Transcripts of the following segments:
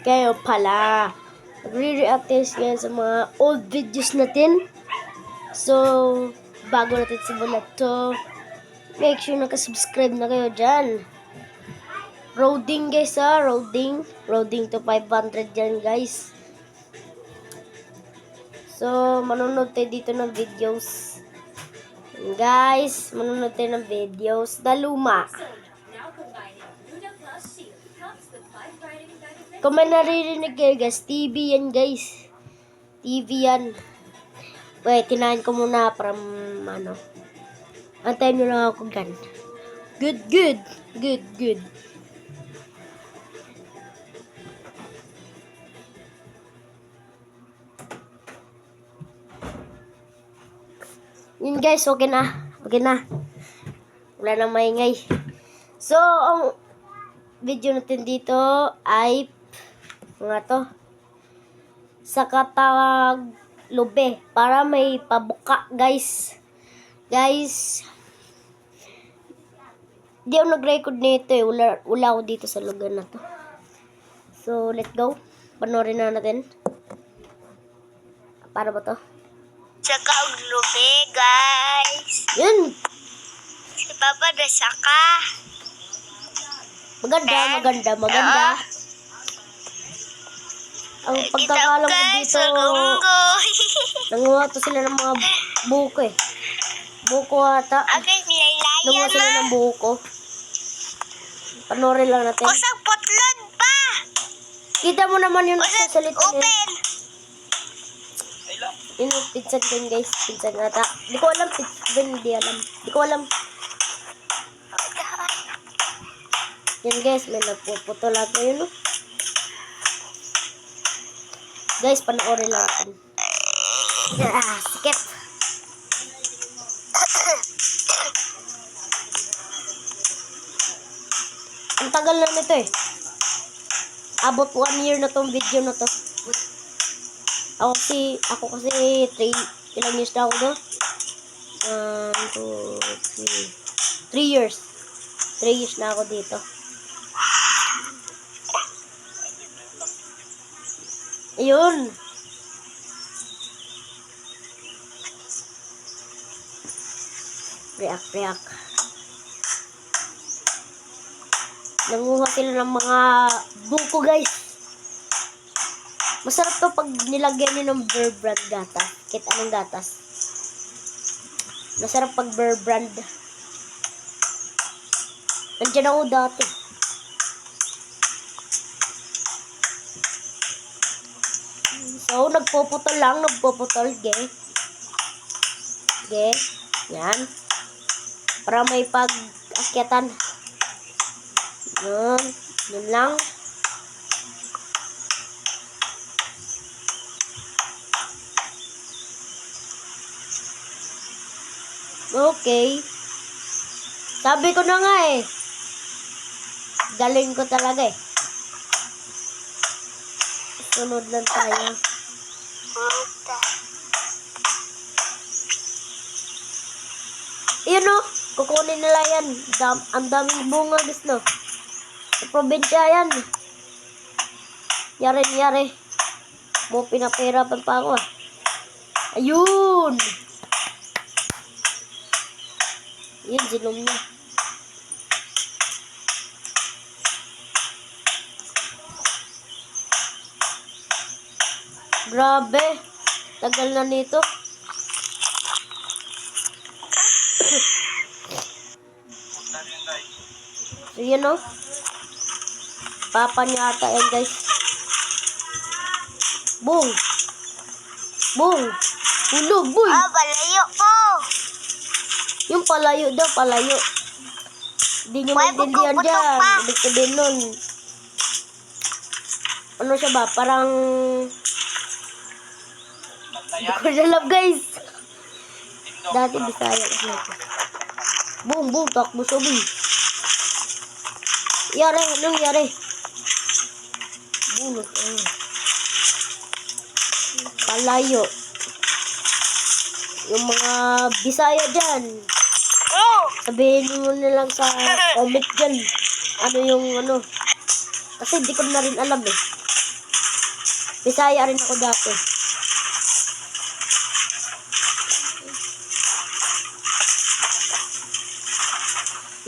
Kayo pala, magre-react tayo ngayon sa mga old videos natin. So, bago natin simulan to, make sure nakasubscribe na kayo dyan. Roading guys ha, roading to 500 dyan guys. So, manunod tayo dito ng videos. Guys, manunod tayo ng videos na luma. Kung may naririnig kayo guys, TV yan guys. TV yan. Wait, tinahin ko muna para antayin nyo lang ako gan. Good. Yun guys, okay na. Wala nang maingay. So, ang video natin dito ay sa katawag lube para may pabuka guys. Di ako nag-record nito eh. Wala ako dito sa lugar na to. So, let's go. Panoorin na natin. Para ba to? Saka og lube, guys. Yun. Si Papa na saka. Maganda. Ang pagkakalam ko dito, nanguha to sila ng mga buko eh. Buko ata. Okay, nilaylaya Nanguha sila ng buko. Panoorin lang natin. Usang potlod pa. Kita mo naman yun Usang sa salita niya. open. Yun yung pinsan ko yun guys. Pinsan ata. Di ko alam. Hindi ko alam. Yan guys. May nagpuputo lang ko yun. No? Guys, panoorin lang natin. Sikip. Ang tagal na nito eh. Abot 1 year na tong video na to. Ako kasi 3 ilang years na ako do? 1, 2, 3 years. 3 years na ako dito. Ayun. React. Nanguha sila ng mga buko guys. Masarap to pag nilagyan nyo ng Bear Brand gatas. Kahit anong gatas. Masarap pag Bear Brand. Nandiyan ako dati. So, nagpuputol. Yan. Para may pag-akyatan. Yun lang. Okay. Sabi ko na nga eh. Galing ko talaga eh. Sunod lang tayo. Yun o. Kukunin nila yan. Ang daming bunga guys no. Sa probinsya yan. Yari. Mo pinapahirapan pa ako ah. Ayun. Yun, silom niya. Grabe. Tagal na nito. So, yun o. Papa niya ata yan, guys. Boom. Hulog, boy. Palayo ko. Yung palayo. Hindi nyo maintindihan dyan. Ibig sabihin nun. Ano siya ba? Parang... Hindi ko alam, guys. Dati Bisaya kasi ito. Boom. Takbo sabi. Anong yari? Bunot. Palayo. Yung mga Bisaya dyan. Sabihin mo na lang sa comment dyan. Ano yung ano. Kasi hindi ko na rin alam eh. Bisaya rin ako dati.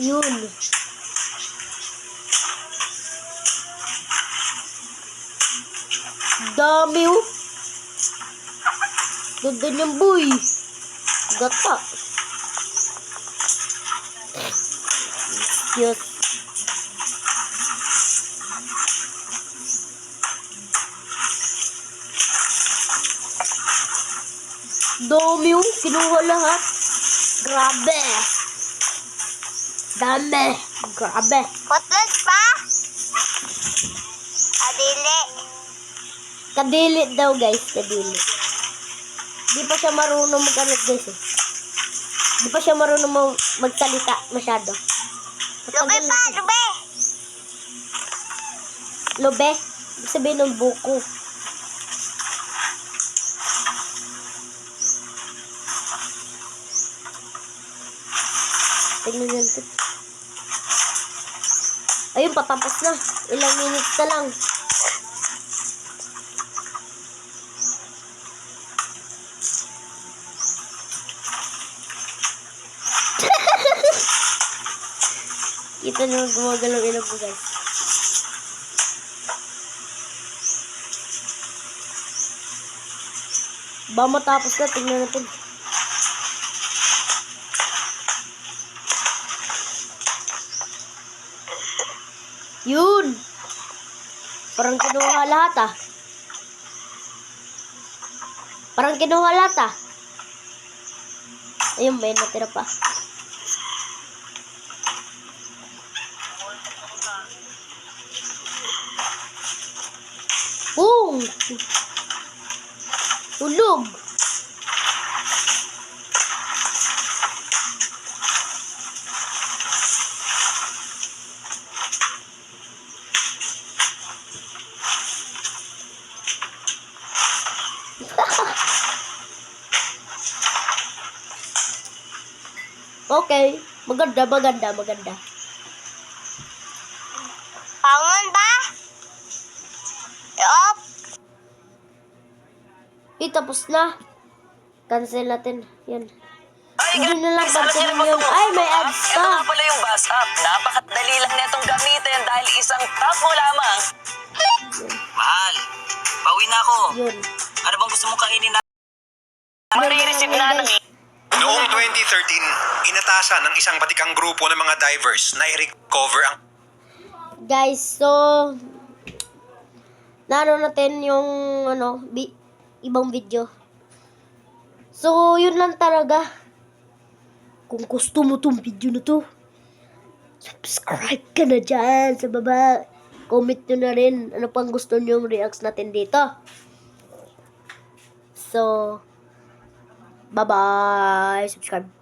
Yun. Dami oh. Ganda niyang boy. Gata. Cute. Dami oh. Kinuha lahat. Grabe. Dami. Grabe. Putlad pa? Adili. Kadili daw guys. Kadili. Di pa siya marunong mag-alit guys eh. Di pa siya marunong magsalita masyado. Lube pa, lube. Lobe? Ibig sabihin ng buko. Tingnan natin. Ayun, patapos na. Ilang minutes na lang. Kita naman gumagalaw ilog mo guys. Ba matapos na, tingnan natin. Yun! Parang kinuha lahat ah. Parang kinuha lahat ah. Ayun, may natira pa. Boom! Hulog! Okay. Maganda, maganda, maganda. Pangon ba? Yup. Tapos na. Cancel natin. Yan. Ay, Hindi na lang Saan pansin yung... Ay, may ads Ito nga pa. pala yung bus app. Napakadali lang netong gamitin dahil isang tap mo lamang. Mahal, pauwi na ako. Yun. Ano bang gusto mong kainin na? Marireceive na ng... Noong 2013, inatasan ng isang batikang grupo ng mga divers na i-recover ang Guys, so... Naano natin yung, ibang video. So, yun lang talaga. Kung gusto mo tong video na to, subscribe ka na dyan sa baba. Comment nyo na rin ano pang gusto nyo yung reacts natin dito. So, bye-bye. Subscribe.